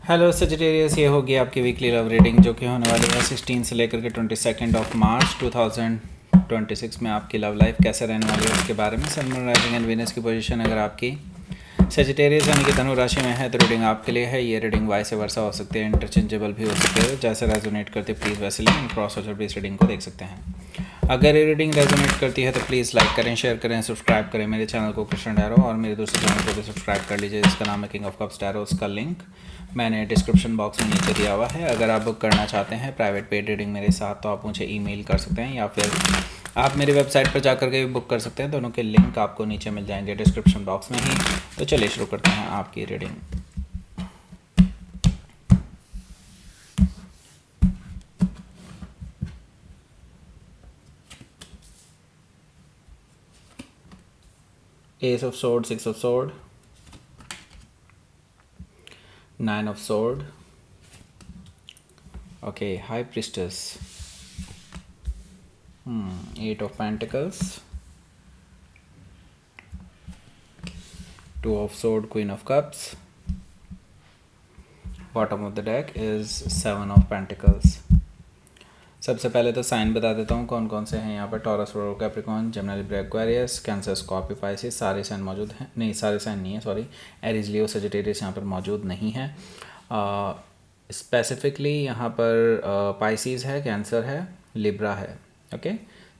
Hello Sagittarius, ये होगी आपकी वीकली लव रीडिंग जो कि होने वाली है 16 से लेकर के 22 मार्च 2026 में। आपकी लव लाइफ कैसे रहने वाली है उसके बारे में। सन, मून, राइजिंग एंड वीनस की पोजीशन अगर आपकी सजिटेरियस यानी कि धनु राशि में है तो रीडिंग आपके लिए है। ये रीडिंग वाइस वर्सा हो सकती है, इंटरचेंजेबल भी हो सकती है। जैसे रेजोनेट करती है प्लीज़ वैसे लेकिन क्रॉस वॉचर भी इस रीडिंग को देख सकते हैं। अगर ये रीडिंग रेजोनेट करती है तो प्लीज़ लाइक करें, शेयर करें, सब्सक्राइब करें मेरे चैनल को कृष्ण डैरो, और मेरे दूसरे चैनल को भी सब्सक्राइब कर लीजिए जिसका नाम है किंग ऑफ कप्स डैरो। उसका लिंक मैंने डिस्क्रिप्शन बॉक्स में नीचे दिया हुआ है। अगर आप बुक करना चाहते हैं प्राइवेट पेड रीडिंग मेरे साथ तो आप मुझे ईमेल कर सकते हैं या फिर आप मेरी वेबसाइट पर जाकर के भी बुक कर सकते हैं। दोनों के लिंक आपको नीचे मिल जाएंगे डिस्क्रिप्शन बॉक्स में ही। तो चलिए शुरू करते हैं आपकी reading. Ace of Swords, Six of Sword, Nine of Sword, okay, High Priestess, Eight of Pentacles, Two of Sword, Queen of Cups, bottom of the deck is Seven of Pentacles। सबसे पहले तो साइन बता देता हूँ कौन कौन से हैं यहाँ पर। Taurus, Virgo, Capricorn, Gemini, Libra, Aquarius, Cancer, Scorpio, Pisces, सारे साइन मौजूद हैं। नहीं, सारे साइन नहीं है, सॉरी। एरीज, लियो, सजिटेरियस यहाँ पर मौजूद नहीं है। स्पेसिफिकली यहाँ पर पाइसिस है, कैंसर है, लिब्रा है। Okay,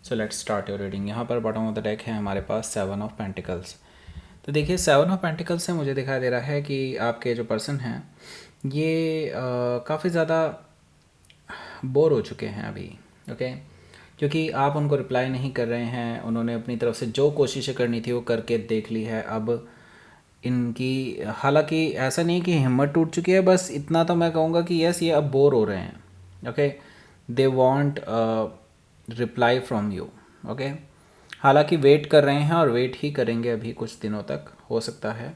so let's start your reading. यहाँ पर बॉटम ऑफ द डेक है हमारे पास सेवन ऑफ पेंटिकल्स। तो देखिए, सेवन ऑफ पेंटिकल्स से मुझे दिखाई दे रहा है कि आपके जो पर्सन हैं ये काफ़ी ज़्यादा बोर हो चुके हैं अभी। ओके, क्योंकि आप उनको रिप्लाई नहीं कर रहे हैं। उन्होंने अपनी तरफ से जो कोशिशें करनी थी वो करके देख ली है। अब इनकी, हालांकि ऐसा नहीं कि हिम्मत टूट चुकी है, बस इतना तो मैं कहूँगा कि यस, ये अब बोर हो रहे हैं। Okay, they want reply from you. Okay, हालांकि वेट कर रहे हैं और वेट ही करेंगे अभी कुछ दिनों तक। हो सकता है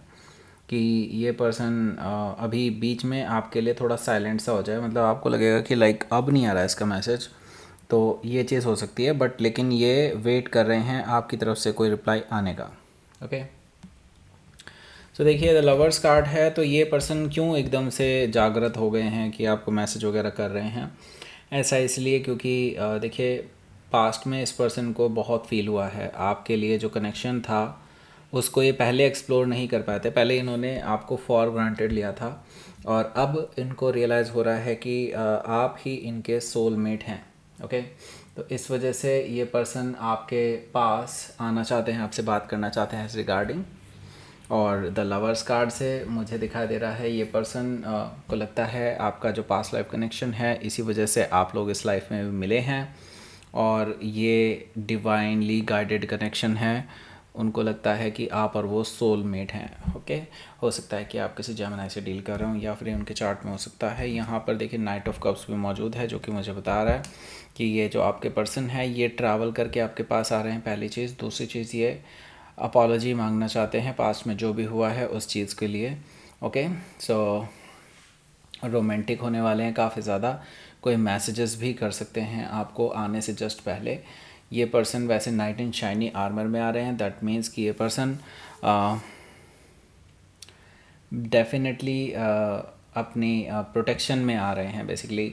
कि ये पर्सन अभी बीच में आपके लिए थोड़ा साइलेंट सा हो जाए, मतलब आपको लगेगा कि लाइक अब नहीं आ रहा है इसका मैसेज, तो ये चीज़ हो सकती है। बट लेकिन ये वेट कर रहे हैं आपकी तरफ से कोई रिप्लाई आने का। ओके, सो देखिए, द लवर्स कार्ड है। तो ये पर्सन क्यों एकदम से जागृत हो गए हैं कि आपको मैसेज वगैरह कर रहे हैं, ऐसा इसलिए क्योंकि देखिए, पास्ट में इस पर्सन को बहुत फील हुआ है आपके लिए। जो कनेक्शन था उसको ये पहले एक्सप्लोर नहीं कर पाए थे। पहले इन्होंने आपको फॉर ग्रांटेड लिया था और अब इनको रियलाइज़ हो रहा है कि आप ही इनके सोलमेट हैं। ओके, तो इस वजह से ये पर्सन आपके पास आना चाहते हैं, आपसे बात करना चाहते हैं इस रिगार्डिंग। और द लवर्स कार्ड से मुझे दिखाई दे रहा है ये पर्सन को लगता है आपका जो पास्ट लाइफ कनेक्शन है इसी वजह से आप लोग इस लाइफ में मिले हैं और ये डिवाइनली गाइडेड कनेक्शन है। उनको लगता है कि आप और वो सोलमेट हैं। ओके, हो सकता है कि आप किसी जेमिनी से डील कर रहे हो या फिर उनके चार्ट में हो सकता है। यहाँ पर देखिए, नाइट ऑफ कप्स भी मौजूद है जो कि मुझे बता रहा है कि ये जो आपके पर्सन है ये ट्रैवल करके आपके पास आ रहे हैं, पहली चीज़। दूसरी चीज़, ये अपॉलॉजी मांगना चाहते हैं पास्ट में जो भी हुआ है उस चीज़ के लिए। ओके, सो रोमांटिक होने वाले हैं काफ़ी ज़्यादा। कोई मैसेजेस भी कर सकते हैं आपको आने से जस्ट पहले। ये पर्सन वैसे नाइट इन शाइनी आर्मर में आ रहे हैं। दैट मीन्स कि ये पर्सन डेफिनेटली अपनी प्रोटेक्शन में आ रहे हैं बेसिकली।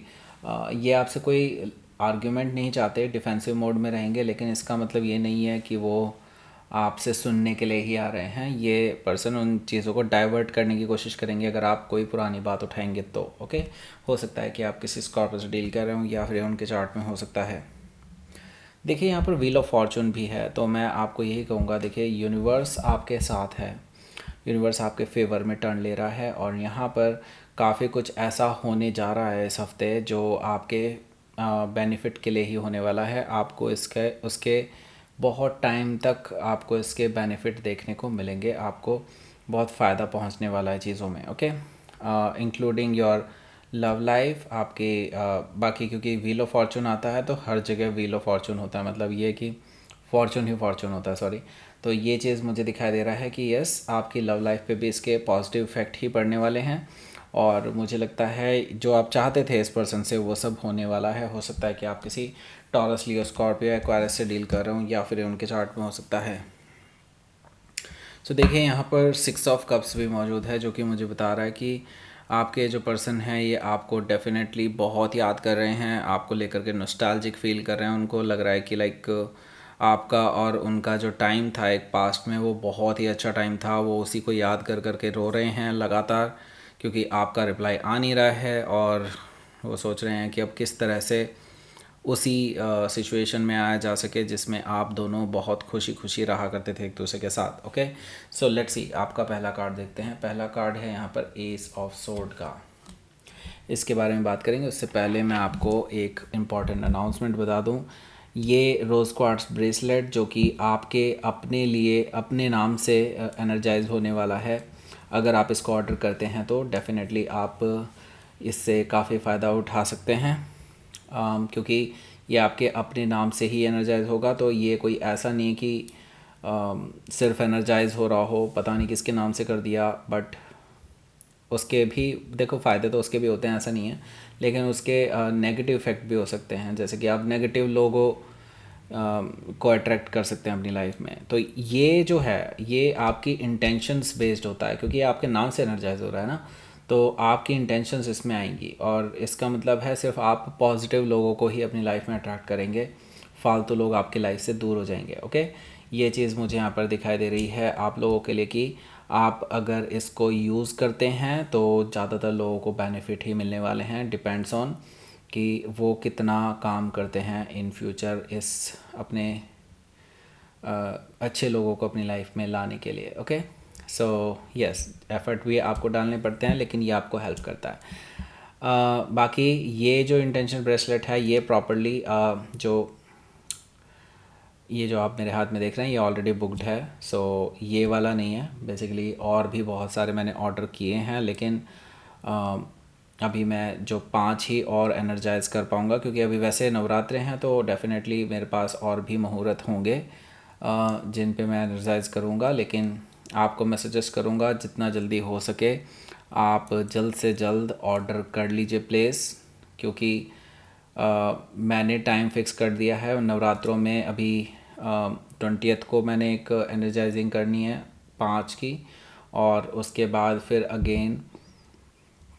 ये आपसे कोई आर्ग्यूमेंट नहीं चाहते, डिफेंसिव मोड में रहेंगे, लेकिन इसका मतलब ये नहीं है कि वो आपसे सुनने के लिए ही आ रहे हैं। ये पर्सन उन चीज़ों को डाइवर्ट करने की कोशिश करेंगे अगर आप कोई पुरानी बात उठाएंगे तो। ओके, हो सकता है कि आप किसी स्कॉर्पियो से डील कर रहे हो या फिर उनके चार्ट में हो सकता है। देखिए, यहाँ पर व्हील ऑफ फॉर्चून भी है, तो मैं आपको यही कहूँगा, देखिए यूनिवर्स आपके साथ है, यूनिवर्स आपके फेवर में टर्न ले रहा है और यहाँ पर काफ़ी कुछ ऐसा होने जा रहा है इस हफ्ते जो आपके बेनिफिट के लिए ही होने वाला है। आपको इसके उसके बहुत टाइम तक आपको इसके बेनिफिट देखने को मिलेंगे। आपको बहुत फ़ायदा पहुंचने वाला है चीज़ों में। Okay, including your love life, आपके बाकी, क्योंकि व्हील ऑफ फॉर्चून आता है तो हर जगह व्हील ऑफ फॉर्चून होता है, मतलब ये कि फॉर्चून ही फॉर्चून होता है, सॉरी। तो ये चीज़ मुझे दिखाई दे रहा है कि यस, आपकी लव लाइफ पे भी इसके पॉजिटिव इफेक्ट ही पड़ने वाले हैं और मुझे लगता है जो आप चाहते थे इस पर्सन से वो सब होने वाला है। हो सकता है कि आप किसी टॉरस, लियो, स्कॉर्पियो, एक्वारियस से डील कर रहे हो या फिर उनके चार्ट में हो सकता है। सो देखिए, यहाँ पर सिक्स ऑफ कप्स भी मौजूद है जो कि मुझे बता रहा है कि आपके जो पर्सन हैं ये आपको डेफिनेटली बहुत याद कर रहे हैं, आपको लेकर के नॉस्टैल्जिक फील कर रहे हैं। उनको लग रहा है कि लाइक आपका और उनका जो टाइम था एक पास्ट में वो बहुत ही अच्छा टाइम था, वो उसी को याद कर कर के रो रहे हैं लगातार, क्योंकि आपका रिप्लाई आ नहीं रहा है और वो सोच रहे हैं कि अब किस तरह से उसी सिचुएशन में आया जा सके जिसमें आप दोनों बहुत खुशी खुशी रहा करते थे एक दूसरे के साथ। ओके, सो लेट्स सी, आपका पहला कार्ड देखते हैं। पहला कार्ड है यहाँ पर एस ऑफ सोर्ड का, इसके बारे में बात करेंगे। उससे पहले मैं आपको एक इम्पॉर्टेंट अनाउंसमेंट बता दूँ। ये रोज़ क्वार्ट्स ब्रेसलेट जो कि आपके अपने लिए अपने नाम से एनर्जाइज होने वाला है, अगर आप इसको ऑर्डर करते हैं तो डेफिनेटली आप इससे काफ़ी फ़ायदा उठा सकते हैं, क्योंकि ये आपके अपने नाम से ही एनर्जाइज होगा। तो ये कोई ऐसा नहीं कि सिर्फ एनर्जाइज हो रहा हो, पता नहीं किसके नाम से कर दिया, बट उसके भी देखो फ़ायदे तो उसके भी होते हैं, ऐसा नहीं है, लेकिन उसके नेगेटिव इफ़ेक्ट भी हो सकते हैं, जैसे कि आप नेगेटिव लोगों को अट्रैक्ट कर सकते हैं अपनी लाइफ में। तो ये जो है ये आपकी इंटेंशंस बेस्ड होता है, क्योंकि ये आपके नाम से एनर्जाइज हो रहा है ना, तो आपकी इंटेंशंस इसमें आएंगी, और इसका मतलब है सिर्फ आप पॉजिटिव लोगों को ही अपनी लाइफ में अट्रैक्ट करेंगे, फालतू लोग आपकी लाइफ से दूर हो जाएंगे। ओके, ये चीज़ मुझे यहाँ पर दिखाई दे रही है आप लोगों के लिए कि आप अगर इसको यूज़ करते हैं तो ज़्यादातर लोगों को बेनिफिट ही मिलने वाले हैं। डिपेंड्स ऑन कि वो कितना काम करते हैं इन फ्यूचर इस अपने अच्छे लोगों को अपनी लाइफ में लाने के लिए। ओके, सो यस, एफर्ट भी आपको डालने पड़ते हैं, लेकिन ये आपको हेल्प करता है। बाकी ये जो इंटेंशन ब्रेसलेट है ये प्रॉपरली ये जो आप मेरे हाथ में देख रहे हैं ये ऑलरेडी बुकड है। सो ये वाला नहीं है, बेसिकली और भी बहुत सारे मैंने ऑर्डर किए हैं, लेकिन अभी मैं जो 5 ही और एनर्जाइज़ कर पाऊँगा, क्योंकि अभी वैसे नवरात्रे हैं तो डेफ़िनेटली मेरे पास और भी मुहूर्त होंगे जिन पे मैं एनर्जाइज़ करूँगा। लेकिन आपको मैं सजेस्ट करूँगा जितना जल्दी हो सके आप जल्द से जल्द ऑर्डर कर लीजिए प्लेस, क्योंकि मैंने टाइम फिक्स कर दिया है नवरात्रों में। अभी 20th को मैंने एक एनर्जाइजिंग करनी है 5 की, और उसके बाद फिर अगेन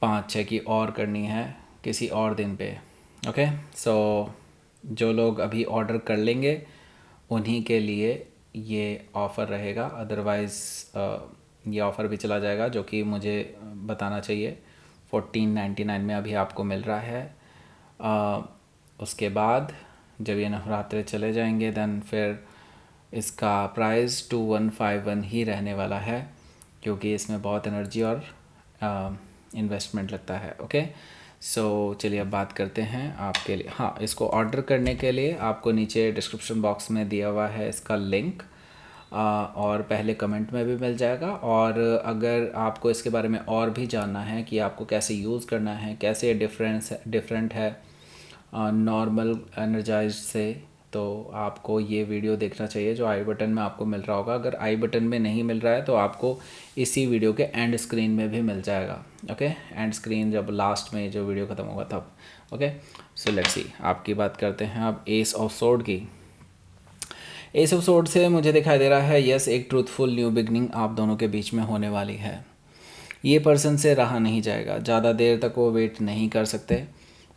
5-6 की और करनी है किसी और दिन पे। ओके, सो जो लोग अभी ऑर्डर कर लेंगे उन्हीं के लिए ये ऑफ़र रहेगा, अदरवाइज़ ये ऑफ़र भी चला जाएगा, जो कि मुझे बताना चाहिए 1499 में अभी आपको मिल रहा है। उसके बाद जब ये नवरात्रे चले जाएंगे देन फिर इसका प्राइस 2151 ही रहने वाला है, क्योंकि इसमें बहुत एनर्जी और इन्वेस्टमेंट लगता है। ओके, सो चलिए अब बात करते हैं आपके लिए। हाँ, इसको ऑर्डर करने के लिए आपको नीचे डिस्क्रिप्शन बॉक्स में दिया हुआ है इसका लिंक, और पहले कमेंट में भी मिल जाएगा। और अगर आपको इसके बारे में और भी जानना है कि आपको कैसे यूज़ करना है, कैसे डिफरेंट है नॉर्मल एनर्जाइज से, तो आपको ये वीडियो देखना चाहिए जो आई बटन में आपको मिल रहा होगा। अगर आई बटन में नहीं मिल रहा है तो आपको इसी वीडियो के एंड स्क्रीन में भी मिल जाएगा। ओके, एंड स्क्रीन जब लास्ट में जो वीडियो ख़त्म होगा तब। ओके, सो लेट्स सी, आपकी बात करते हैं अब एस ऑफ सोर्ड की। एस ऑफ सोर्ड से मुझे दिखाई दे रहा है यस, एक ट्रूथफुल न्यू बिगनिंग आप दोनों के बीच में होने वाली है। ये पर्सन से रहा नहीं जाएगा, ज़्यादा देर तक वो वेट नहीं कर सकते।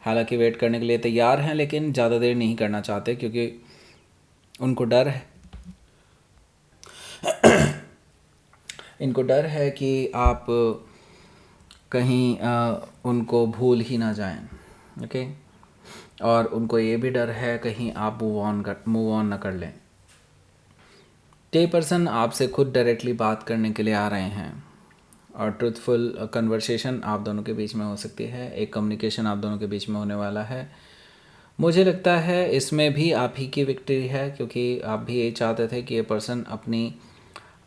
हालांकि वेट करने के लिए तैयार हैं, लेकिन ज़्यादा देर नहीं करना चाहते, क्योंकि उनको डर है इनको डर है कि आप कहीं उनको भूल ही ना जाएं। ओके, और उनको ये भी डर है कहीं आप मूव ऑन ना कर लें। ये पर्सन आपसे खुद डायरेक्टली बात करने के लिए आ रहे हैं, और ट्रूथफुल कन्वर्सेशन आप दोनों के बीच में हो सकती है, एक कम्युनिकेशन आप दोनों के बीच में होने वाला है। मुझे लगता है इसमें भी आप ही की विक्ट्री है, क्योंकि आप भी यही चाहते थे कि ये पर्सन अपनी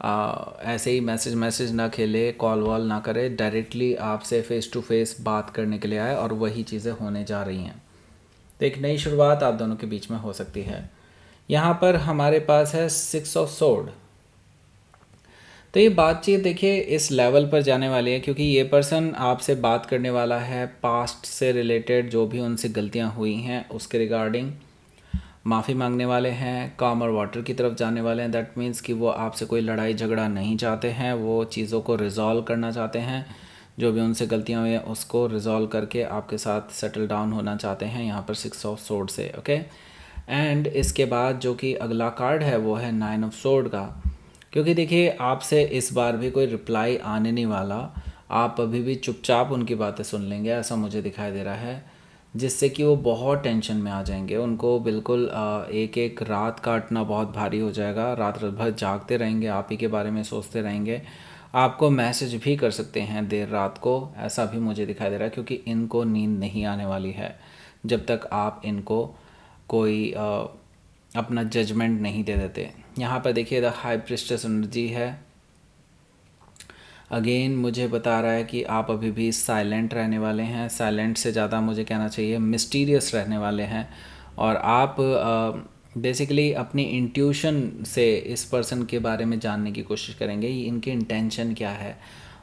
ऐसे ही मैसेज ना खेले, कॉल वॉल ना करे, डायरेक्टली आपसे फ़ेस टू फेस बात करने के लिए आए, और वही चीज़ें होने जा रही हैं। तो एक नई शुरुआत आप दोनों के बीच में हो सकती है। यहाँ पर हमारे पास है 6 ऑफ सोर्ड। तो ये बातचीत देखिए इस लेवल पर जाने वाली है, क्योंकि ये पर्सन आपसे बात करने वाला है पास्ट से रिलेटेड, जो भी उनसे गलतियाँ हुई हैं उसके रिगार्डिंग माफ़ी मांगने वाले हैं, काम और वाटर की तरफ जाने वाले हैं। दैट मीन्स कि वो आपसे कोई लड़ाई झगड़ा नहीं चाहते हैं, वो चीज़ों को रिजॉल्व करना चाहते हैं। जो भी उनसे गलतियाँ हुई हैं उसको रिजॉल्व करके आपके साथ सेटल डाउन होना चाहते हैं यहाँ पर 6 ऑफ सोर्ड से। ओके, एंड इसके बाद जो कि अगला कार्ड है वो है 9 ऑफ सोर्ड का, क्योंकि देखिए आपसे इस बार भी कोई रिप्लाई आने नहीं वाला, आप अभी भी चुपचाप उनकी बातें सुन लेंगे, ऐसा मुझे दिखाई दे रहा है, जिससे कि वो बहुत टेंशन में आ जाएंगे। उनको बिल्कुल एक एक रात काटना बहुत भारी हो जाएगा, रात रात भर जागते रहेंगे, आप ही के बारे में सोचते रहेंगे, आपको मैसेज भी कर सकते हैं देर रात को, ऐसा भी मुझे दिखाई दे रहा है, क्योंकि इनको नींद नहीं आने वाली है जब तक आप इनको कोई अपना जजमेंट नहीं दे देते। यहाँ पर देखिए द हाई प्रिस्टेस एनर्जी है, अगेन मुझे बता रहा है कि आप अभी भी साइलेंट रहने वाले हैं, साइलेंट से ज़्यादा मुझे कहना चाहिए मिस्टीरियस रहने वाले हैं, और आप बेसिकली अपनी इंट्यूशन से इस पर्सन के बारे में जानने की कोशिश करेंगे, इनकी इंटेंशन क्या है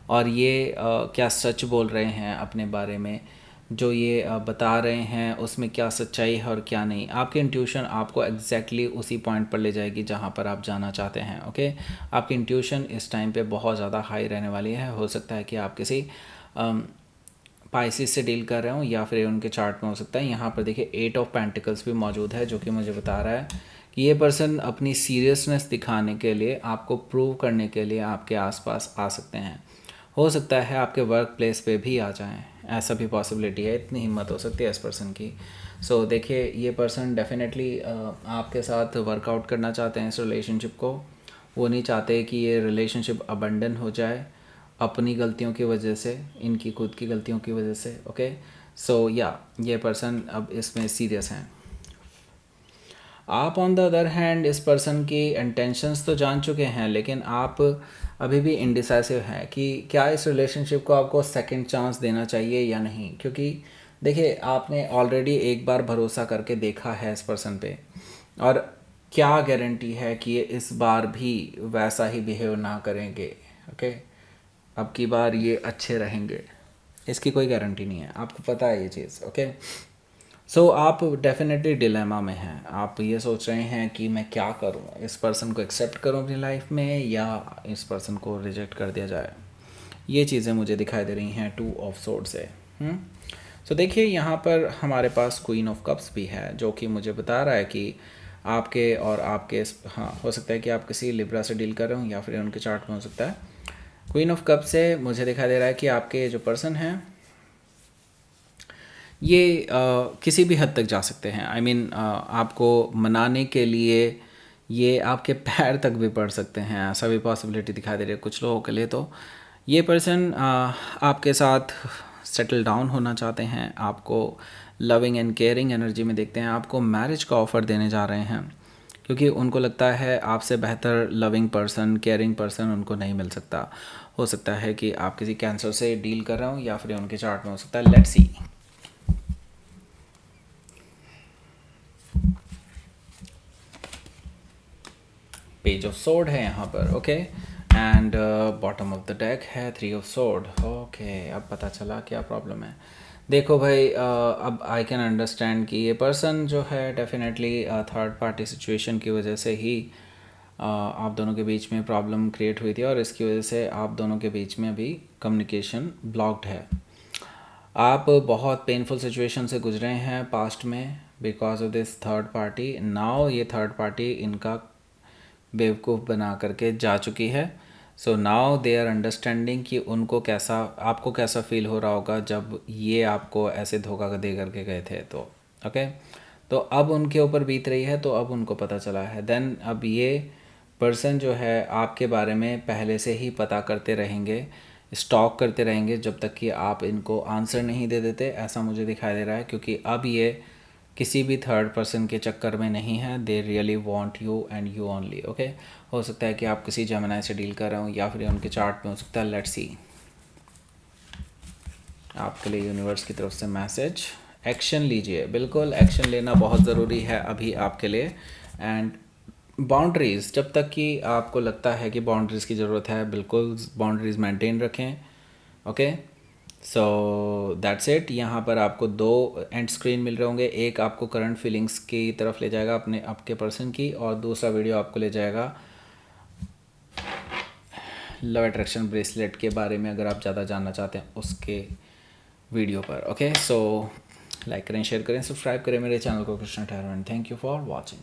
और ये क्या सच बोल रहे हैं अपने बारे में, जो ये बता रहे हैं उसमें क्या सच्चाई है और क्या नहीं। आपकी इंट्यूशन आपको एग्जैक्टली उसी पॉइंट पर ले जाएगी जहाँ पर आप जाना चाहते हैं। ओके, आपकी इंट्यूशन इस टाइम पे बहुत ज़्यादा हाई रहने वाली है। हो सकता है कि आप किसी पाइसिस से डील कर रहे हो या फिर उनके चार्ट में हो सकता है। यहाँ पर देखिए 8 ऑफ पेंटिकल्स भी मौजूद है, जो कि मुझे बता रहा है कि ये पर्सन अपनी सीरियसनेस दिखाने के लिए, आपको प्रूव करने के लिए आपके आसपास आ सकते हैं। हो सकता है आपके वर्क प्लेस पे भी आ जाएं, ऐसा भी पॉसिबिलिटी है, इतनी हिम्मत हो सकती है इस पर्सन की। सो देखिए ये पर्सन डेफिनेटली आपके साथ वर्कआउट करना चाहते हैं इस रिलेशनशिप को। वो नहीं चाहते कि ये रिलेशनशिप अबंडन हो जाए अपनी गलतियों की वजह से, इनकी खुद की गलतियों की वजह से। ओके, सो या ये पर्सन अब इसमें सीरियस हैं। आप ऑन द अदर हैंड इस पर्सन की इंटेंशंस तो जान चुके हैं, लेकिन आप अभी भी इंडिसाइसिव हैं कि क्या इस रिलेशनशिप को आपको सेकंड चांस देना चाहिए या नहीं, क्योंकि देखिए आपने ऑलरेडी एक बार भरोसा करके देखा है इस पर्सन पे, और क्या गारंटी है कि ये इस बार भी वैसा ही बिहेव ना करेंगे। ओके, अब की बार ये अच्छे रहेंगे, इसकी कोई गारंटी नहीं है, आपको पता है ये चीज़। ओके, सो आप डेफिनेटली डिलेमा में हैं, आप ये सोच रहे हैं कि मैं क्या करूं, इस पर्सन को एक्सेप्ट करूं अपनी लाइफ में या इस पर्सन को रिजेक्ट कर दिया जाए। ये चीज़ें मुझे दिखाई दे रही हैं 2 ऑफ सोर्ड से। सो देखिए यहाँ पर हमारे पास क्वीन ऑफ कप्स भी है, जो कि मुझे बता रहा है कि आपके और आपके, हाँ हो सकता है कि आप किसी लिब्रा से डील कर रहे हो या फिर उनके चार्ट में हो सकता है। क्वीन ऑफ कप से मुझे दिखाई दे रहा है कि आपके जो पर्सन हैं ये किसी भी हद तक जा सकते हैं। आई मीन आपको मनाने के लिए ये आपके पैर तक भी पड़ सकते हैं, ऐसा भी पॉसिबिलिटी दिखाई दे रही है कुछ लोगों के लिए। तो ये पर्सन आपके साथ सेटल डाउन होना चाहते हैं, आपको लविंग एंड केयरिंग एनर्जी में देखते हैं, आपको मैरिज का ऑफ़र देने जा रहे हैं, क्योंकि उनको लगता है आपसे बेहतर लविंग पर्सन, केयरिंग पर्सन उनको नहीं मिल सकता। हो सकता है कि आप किसी कैंसर से डील कर रहे हो या फिर उनके चार्ट में हो सकता है। Let's see. Page of sword है यहाँ पर। Okay, and bottom of the deck है 3 ऑफ सोर्ड। ओके, अब पता चला क्या प्रॉब्लम है। देखो भाई अब आई कैन अंडरस्टैंड कि ये पर्सन जो है डेफिनेटली थर्ड पार्टी सिचुएशन की वजह से ही आप दोनों के बीच में प्रॉब्लम क्रिएट हुई थी, और इसकी वजह से आप दोनों के बीच में अभी कम्युनिकेशन ब्लॉक्ड है। आप बहुत पेनफुल सिचुएशन से गुजरे हैं पास्ट में because of this third party. Now ये थर्ड पार्टी इनका बेवकूफ़ बना करके जा चुकी है। So now they are understanding कि उनको कैसा, आपको कैसा फील हो रहा होगा जब ये आपको ऐसे धोखा दे करके गए थे। तो ओके, तो अब उनके ऊपर बीत रही है, तो अब उनको पता चला है। देन अब ये पर्सन जो है आपके बारे में पहले से ही पता करते रहेंगे, स्टॉक करते रहेंगे जब तक कि आप इनको आंसर नहीं दे देते, ऐसा मुझे दिखाई दे रहा है। क्योंकि अब ये किसी भी थर्ड पर्सन के चक्कर में नहीं है, they really want you and you only. Okay, हो सकता है कि आप किसी जेमिनी से डील कर रहे हो या फिर उनके चार्ट में हो सकता है। लेट्स सी आपके लिए यूनिवर्स की तरफ से मैसेज। एक्शन लीजिए, बिल्कुल एक्शन लेना बहुत ज़रूरी है अभी आपके लिए। एंड बाउंड्रीज़, जब तक कि आपको लगता है कि बाउंड्रीज़ की ज़रूरत है, बिल्कुल बाउंड्रीज़ मेंटेन रखें। Okay, so that's it. यहाँ पर आपको 2 एंड स्क्रीन मिल रहे होंगे, एक आपको करंट फीलिंग्स की तरफ ले जाएगा अपने आपके पर्सन की, और दूसरा वीडियो आपको ले जाएगा लव अट्रैक्शन ब्रेसलेट के बारे में अगर आप ज़्यादा जानना चाहते हैं उसके वीडियो पर। ओके, सो लाइक करें, शेयर करें, सब्सक्राइब करें मेरे चैनल को कृष्णा ठहरवन। Thank you for watching.